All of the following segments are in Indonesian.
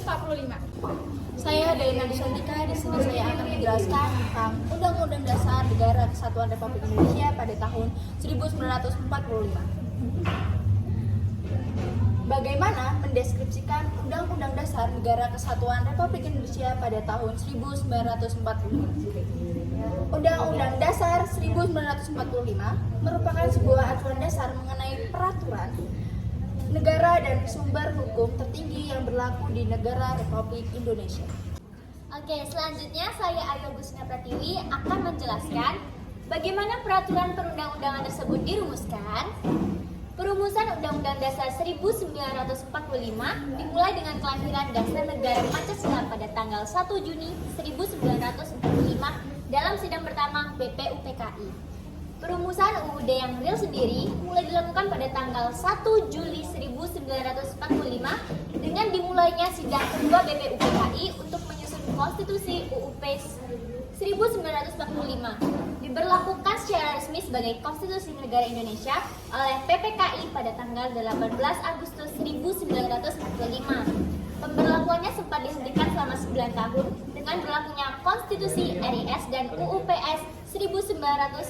1945. Saya Daina Disantika, di sini saya akan menjelaskan tentang Undang-Undang Dasar Negara Kesatuan Republik Indonesia pada tahun 1945. Bagaimana mendeskripsikan Undang-Undang Dasar Negara Kesatuan Republik Indonesia pada tahun 1945? Undang-Undang Dasar 1945 merupakan sebuah aturan dasar mengenai peraturan negara dan sumber hukum tertinggi yang berlaku di negara Republik Indonesia. Oke, selanjutnya saya Ayu Gusna Pratiwi akan menjelaskan bagaimana peraturan perundang-undangan tersebut dirumuskan. Perumusan Undang-Undang Dasar 1945 dimulai dengan kelahiran Dasar Negara Pancasila pada tanggal 1 Juni 1945 dalam sidang pertama BPUPKI. Perumusan UUD yang real sendiri mulai dilakukan pada tanggal 1 Juli 1945 dengan dimulainya sidang kedua BPUPKI untuk menyusun konstitusi UUP 1945. Diberlakukan secara resmi sebagai Konstitusi Negara Indonesia oleh PPKI pada tanggal 18 Agustus 1945. Pemberlakuannya sempat dihentikan selama 9 tahun dengan berlakunya Konstitusi RIS dan UUPS 1950.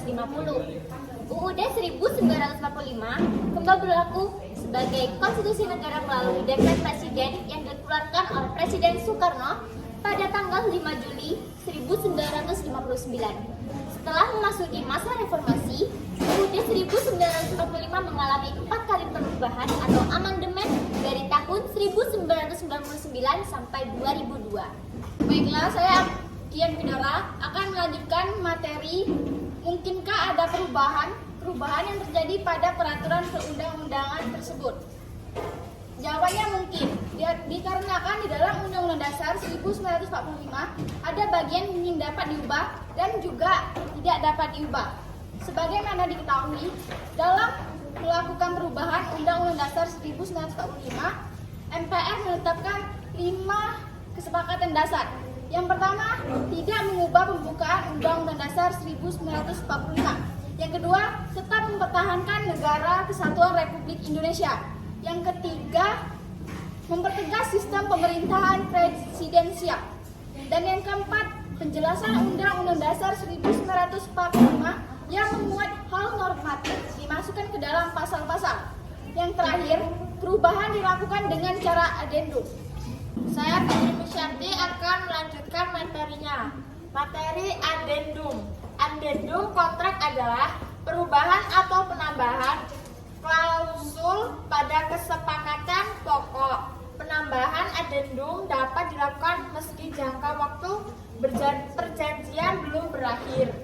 UUD 1945 kembali berlaku sebagai konstitusi negara melalui dekret presiden yang dikeluarkan oleh Presiden Soekarno pada tanggal 5 Juli 1959. Setelah memasuki masa reformasi, UUD 1945 mengalami 4 kali perubahan atau amandemen dari tahun 1999 sampai 2002. Baiklah, saya Kian Widara akan melanjutkan materi mungkinkah ada perubahan yang terjadi pada peraturan perundang-undangan tersebut. Jawabannya mungkin, dikarenakan di dalam Undang-Undang Dasar 1945 ada bagian yang dapat diubah dan juga tidak dapat diubah. Sebagaimana diketahui, dalam melakukan perubahan Undang-Undang Dasar 1945, MPR menetapkan 5 kesepakatan dasar. Yang pertama, tidak mengubah pembukaan Undang-Undang Dasar 1945. Yang kedua, tetap mempertahankan Negara Kesatuan Republik Indonesia. Yang ketiga, mempertegas sistem pemerintahan presidensial. Dan yang keempat, penjelasan Undang-Undang Dasar 1945 yang memuat hal normatif dimasukkan ke dalam pasal-pasal. Yang terakhir, perubahan dilakukan dengan cara adendum. Saya Fitri Musyanti akan melanjutkan materinya. Materi adendum. Adendum kontrak adalah perubahan atau penambahan klausul pada kesepakatan pokok. Penambahan adendum dapat dilakukan meski jangka waktu perjanjian belum berakhir.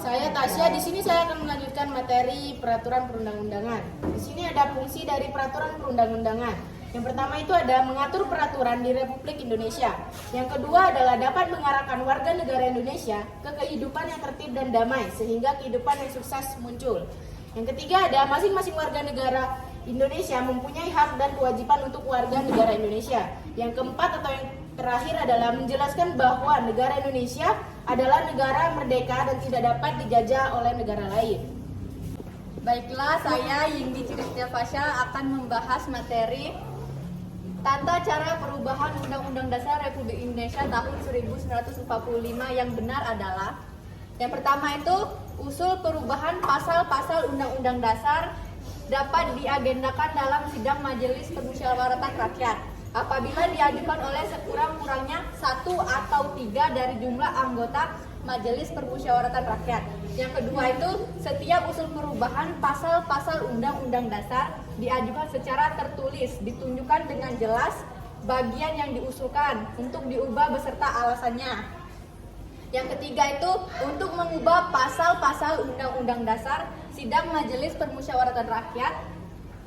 Saya Tasya, di sini saya akan melanjutkan materi peraturan perundang-undangan. Di sini ada fungsi dari peraturan perundang-undangan. Yang pertama itu ada mengatur peraturan di Republik Indonesia. Yang kedua adalah dapat mengarahkan warga negara Indonesia ke kehidupan yang tertib dan damai sehingga kehidupan yang sukses muncul. Yang ketiga ada masing-masing warga negara Indonesia mempunyai hak dan kewajiban untuk warga negara Indonesia. Yang keempat atau yang terakhir adalah menjelaskan bahwa negara Indonesia adalah negara merdeka dan tidak dapat dijajah oleh negara lain. Baiklah, saya Yinggi Ciristia Fasya akan membahas materi tata cara perubahan Undang-Undang Dasar Republik Indonesia tahun 1945 yang benar adalah yang pertama itu usul perubahan pasal-pasal Undang-Undang Dasar dapat diagendakan dalam sidang Majelis Permusyawaratan Rakyat apabila diajukan oleh sekurang-kurangnya 1 atau 3 dari jumlah anggota Majelis Permusyawaratan Rakyat. Yang kedua itu setiap usul perubahan pasal-pasal Undang-Undang Dasar diajukan secara tertulis, ditunjukkan dengan jelas bagian yang diusulkan untuk diubah beserta alasannya. Yang ketiga itu untuk mengubah pasal-pasal Undang-Undang Dasar, sidang Majelis Permusyawaratan Rakyat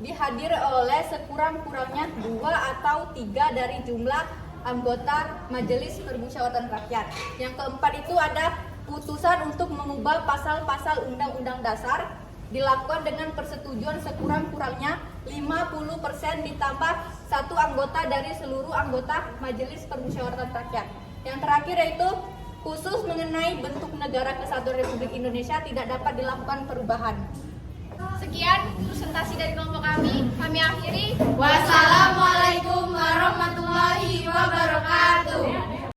dihadiri oleh sekurang-kurangnya 2 atau 3 dari jumlah anggota Majelis Permusyawaratan Rakyat. Yang keempat itu ada putusan untuk mengubah pasal-pasal Undang-Undang Dasar dilakukan dengan persetujuan sekurang-kurangnya 50% ditambah 1 anggota dari seluruh anggota Majelis Permusyawaratan Rakyat. Yang terakhir yaitu khusus mengenai bentuk negara kesatuan Republik Indonesia tidak dapat dilakukan perubahan. Sekian presentasi dari kelompok kami akhiri. Wassalamualaikum warahmatullahi wabarakatuh.